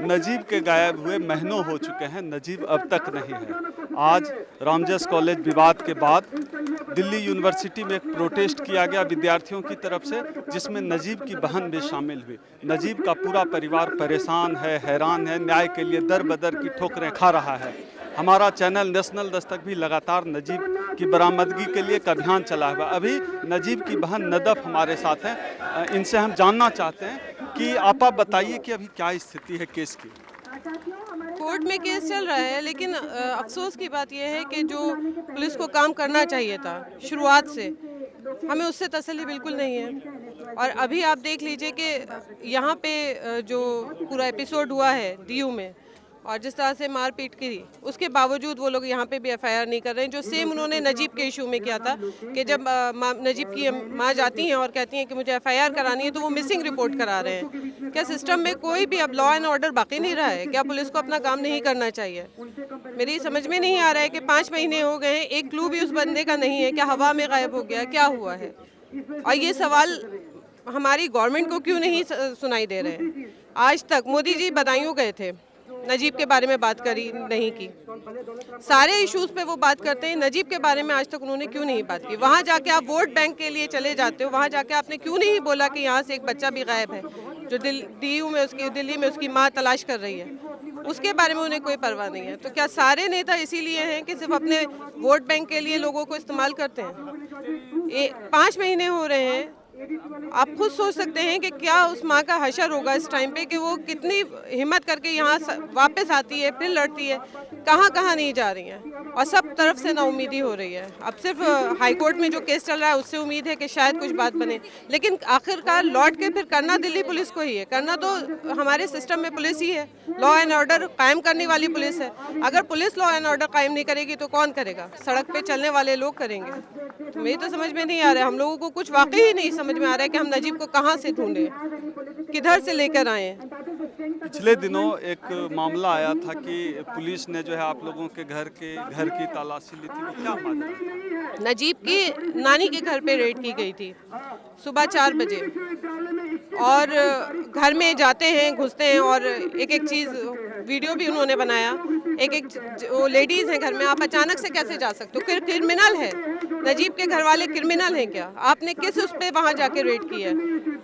नजीब के गायब हुए महीनों हो चुके हैं, नजीब अब तक नहीं है। आज रामजस कॉलेज विवाद के बाद दिल्ली यूनिवर्सिटी में एक प्रोटेस्ट किया गया विद्यार्थियों की तरफ से, जिसमें नजीब की बहन भी शामिल हुई। नजीब का पूरा परिवार परेशान है, हैरान है, न्याय के लिए दर बदर की ठोकरें खा रहा है। हमारा चैनल नेशनल दस्तक भी लगातार नजीब की बरामदगी के लिए एक अभियान चला हुआ। अभी नजीब की बहन नदफ हमारे साथ हैं, इनसे हम जानना चाहते हैं कि आप बताइए कि अभी क्या स्थिति है केस की। कोर्ट में केस चल रहा है, लेकिन अफसोस की बात यह है कि जो पुलिस को काम करना चाहिए था शुरुआत से, हमें उससे तसल्ली बिल्कुल नहीं है। और अभी आप देख लीजिए कि यहाँ पे जो पूरा एपिसोड हुआ है डीयू में और जिस तरह से मारपीट की, उसके बावजूद वो लोग यहाँ पे भी एफआईआर नहीं कर रहे हैं। जो सेम उन्होंने नजीब के इशू में किया था कि जब नजीब की माँ जाती हैं और कहती हैं कि मुझे एफआईआर करानी है, तो वो मिसिंग रिपोर्ट करा रहे हैं। क्या सिस्टम में कोई भी अब लॉ एंड ऑर्डर बाकी नहीं रहा है? क्या पुलिस को अपना काम नहीं करना चाहिए? मेरी समझ में नहीं आ रहा है कि 5 महीने हो गए हैं, एक क्लू भी उस बंदे का नहीं है। क्या हवा में गायब हो गया? क्या हुआ है? और ये सवाल हमारी गवर्नमेंट को क्यों नहीं सुनाई दे रहे हैं? आज तक मोदी जी बदायूं गए थे, नजीब के बारे में बात करी नहीं की। सारे इश्यूज पे वो बात करते हैं, नजीब के बारे में आज तक उन्होंने क्यों नहीं बात की? वहाँ जाके आप वोट बैंक के लिए चले जाते हो, वहाँ जाके आपने क्यों नहीं बोला कि यहाँ से एक बच्चा भी गायब है जो दिल्ली में उसकी माँ तलाश कर रही है? उसके बारे में उन्हें कोई परवाह नहीं है। तो क्या सारे नेता इसीलिए हैं कि सिर्फ अपने वोट बैंक के लिए लोगों को इस्तेमाल करते हैं? 5 महीने हो रहे हैं, आप खुद सोच सकते हैं कि क्या उस माँ का हशर होगा इस टाइम पे कि वो कितनी हिम्मत करके यहाँ वापस आती है, फिर लड़ती है, कहाँ कहाँ नहीं जा रही हैं, और सब तरफ से नाउमीदी हो रही है। अब सिर्फ हाई कोर्ट में जो केस चल रहा है उससे उम्मीद है कि शायद कुछ बात बने, लेकिन आखिरकार लौट के फिर करना दिल्ली पुलिस को ही है, करना तो हमारे सिस्टम में पुलिस ही है, लॉ एंड ऑर्डर कायम करने वाली पुलिस है। अगर पुलिस लॉ एंड ऑर्डर कायम नहीं करेगी तो कौन करेगा? सड़क पे चलने वाले लोग करेंगे। तो मेरी तो समझ में नहीं आ रहा है, हम लोगों को कुछ वाकई ही नहीं समझ में आ रहा है कि हम नजीब को कहाँ से ढूंढें, किधर से लेकर आए। पिछले दिनों एक मामला आया था कि पुलिस ने जो है आप लोगों के घर की तलाशी ली थी, वो क्या मामला? नजीब की नानी के घर पे रेड की गई थी सुबह 4 बजे, और घर में जाते हैं, घुसते हैं, और एक एक चीज़ वीडियो भी उन्होंने बनाया। एक एक जो लेडीज़ हैं घर में, आप अचानक से कैसे जा सकते हो? क्रिमिनल है, नजीब के घर वाले क्रिमिनल हैं क्या? आपने किस उस पर वहाँ जाके रेड की है?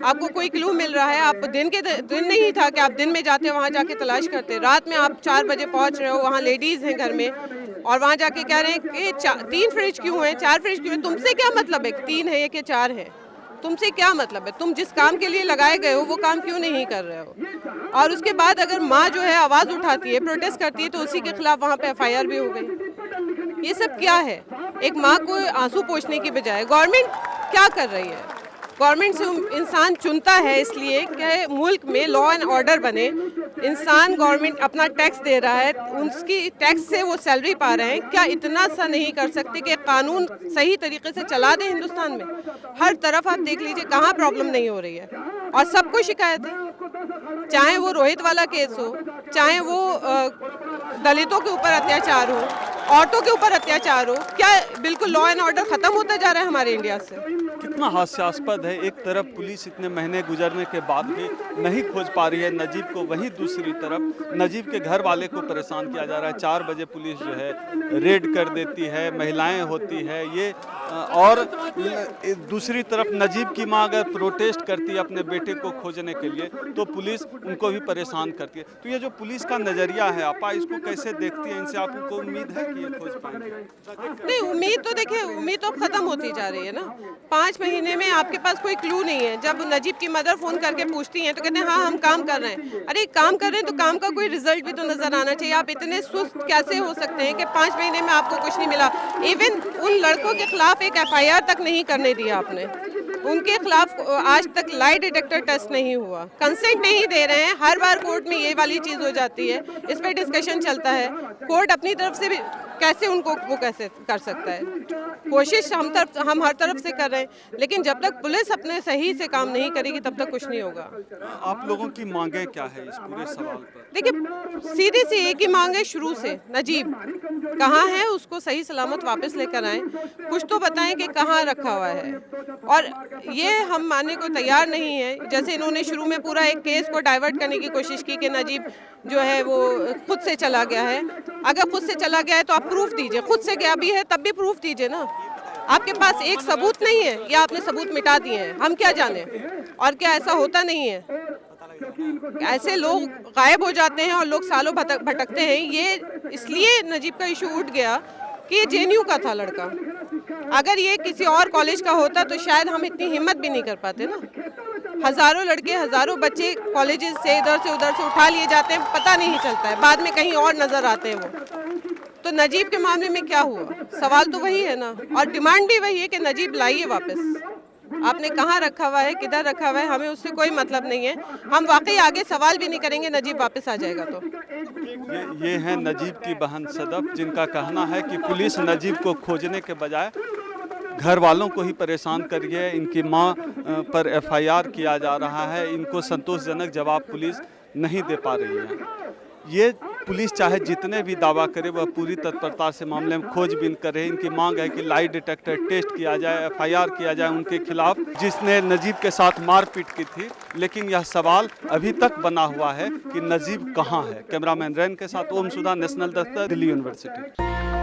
आपको कोई क्लू मिल रहा है? आप दिन नहीं था कि आप दिन में जाते वहाँ जाके तलाश करते? रात में आप 4 बजे पहुँच रहे हो, वहाँ लेडीज़ हैं घर में, और वहाँ जाके कह रहे हैं कि 3 फ्रिज क्यों हैं, 4 फ्रिज क्यों हैं? तुमसे क्या मतलब है 3 है या कि 4 है? तुमसे क्या मतलब है? तुम जिस काम के लिए लगाए गए हो वो काम क्यों नहीं कर रहे हो? और उसके बाद अगर माँ जो है आवाज़ उठाती है, प्रोटेस्ट करती है, तो उसी के खिलाफ वहाँ पे एफआईआर भी हो गई। ये सब क्या है? एक माँ को आंसू पोंछने की बजाय गवर्नमेंट क्या कर रही है? गवर्नमेंट से इंसान चुनता है इसलिए कि मुल्क में लॉ एंड ऑर्डर बने। इंसान, गवर्नमेंट अपना टैक्स दे रहा है, उसकी टैक्स से वो सैलरी पा रहे हैं। क्या इतना सा नहीं कर सकते कि कानून सही तरीके से चला दें हिंदुस्तान में? हर तरफ आप देख लीजिए, कहाँ प्रॉब्लम नहीं हो रही है, और सबको शिकायत है। चाहे वो रोहित वाला केस हो, चाहे वो दलितों के ऊपर अत्याचार हो, औरतों के ऊपर अत्याचार हो, क्या बिल्कुल लॉ एंड ऑर्डर खत्म होता जा रहा है हमारे इंडिया से? कितना हास्यास्पद है, एक तरफ पुलिस इतने महीने गुजरने के बाद भी नहीं खोज पा रही है नजीब को, वहीं दूसरी तरफ नजीब के घर वाले को परेशान किया जा रहा है। 4 बजे पुलिस जो है रेड कर देती है, महिलाएं होती है ये, और दूसरी तरफ नजीब की मां अगर प्रोटेस्ट करती है अपने बेटे को खोजने के लिए तो पुलिस उनको भी परेशान करती है। तो ये जो पुलिस का नज़रिया है, आपा इसको कैसे देखती है? इनसे आपको उम्मीद है कि ये खोज पाएंगे? नहीं, उम्मीद तो देखिए, उम्मीद तो खत्म होती जा रही है ना। 5 महीने में आपके पास कोई क्लू नहीं है। जब नजीब की मदर फोन करके पूछती हैं तो कहते हैं हाँ हम काम कर रहे हैं। अरे काम कर रहे हैं तो काम का कोई रिजल्ट भी तो नजर आना चाहिए। आप इतने सुस्त कैसे हो सकते हैं कि 5 महीने में आपको कुछ नहीं मिला? इवन उन लड़कों के खिलाफ एक एफआईआर तक नहीं करने दिया आपने। उनके खिलाफ आज तक लाई डिटेक्टर टेस्ट नहीं हुआ, कंसेंट नहीं दे रहे हैं। हर बार कोर्ट में ये वाली चीज़ हो जाती है, इस पर डिस्कशन चलता है, कोर्ट अपनी तरफ से भी कैसे उनको वो कैसे कर सकता है। कोशिश हम हर तरफ से कर रहे हैं, लेकिन जब तक पुलिस अपने सही से काम नहीं करेगी तब तक कुछ नहीं होगा। आप लोगों की मांगे क्या है इस पूरे सवाल पर? देखिए, सीधी सी एक ही मांग है शुरू से, नजीब कहाँ है उसको सही सलामत वापस लेकर आएं, कुछ तो बताएं कि कहाँ रखा हुआ है। और ये हम मानने को तैयार नहीं है, जैसे इन्होंने शुरू में पूरा एक केस को डाइवर्ट करने की कोशिश की कि नजीब जो है वो खुद से चला गया है। अगर खुद से चला गया है तो आप प्रूफ दीजिए, खुद से गया भी है तब भी प्रूफ दीजिए ना। आपके पास एक सबूत नहीं है या आपने सबूत मिटा दिए हैं, हम क्या जाने। और क्या ऐसा होता नहीं है? ऐसे लोग गायब हो जाते हैं और लोग सालों भटकते हैं। ये इसलिए नजीब का इशू उठ गया कि ये जेएनयू का था लड़का। अगर ये किसी और कॉलेज का होता तो शायद हम इतनी हिम्मत भी नहीं कर पाते ना। हजारों लड़के, हजारों बच्चे कॉलेजेस से इधर से उधर से उठा लिए जाते हैं, पता नहीं चलता है, बाद में कहीं और नजर आते हैं वो। तो नजीब के मामले में क्या हुआ? सवाल तो वही है ना, और डिमांड भी वही है कि नजीब लाइए वापस। आपने कहाँ रखा हुआ है, किधर रखा हुआ है, हमें उससे कोई मतलब नहीं है। हम वाकई आगे सवाल भी नहीं करेंगे, नजीब वापस आ जाएगा तो। ये है नजीब की बहन सदफ, जिनका कहना है कि पुलिस नजीब को खोजने के बजाय घर वालों को ही परेशान कर रही है। इनकी मां पर एफआईआर किया जा रहा है, इनको संतोषजनक जवाब पुलिस नहीं दे पा रही है। ये पुलिस चाहे जितने भी दावा करे वह पूरी तत्परता से मामले में खोजबीन करे। इनकी मांग है कि लाई डिटेक्टर टेस्ट किया जाए, एफआईआर किया जाए उनके खिलाफ, जिसने नजीब के साथ मारपीट की थी। लेकिन यह सवाल अभी तक बना हुआ है कि नजीब कहाँ है। कैमरामैन रैन के साथ ओम सुधा, नेशनल दफ्तर, दिल्ली यूनिवर्सिटी।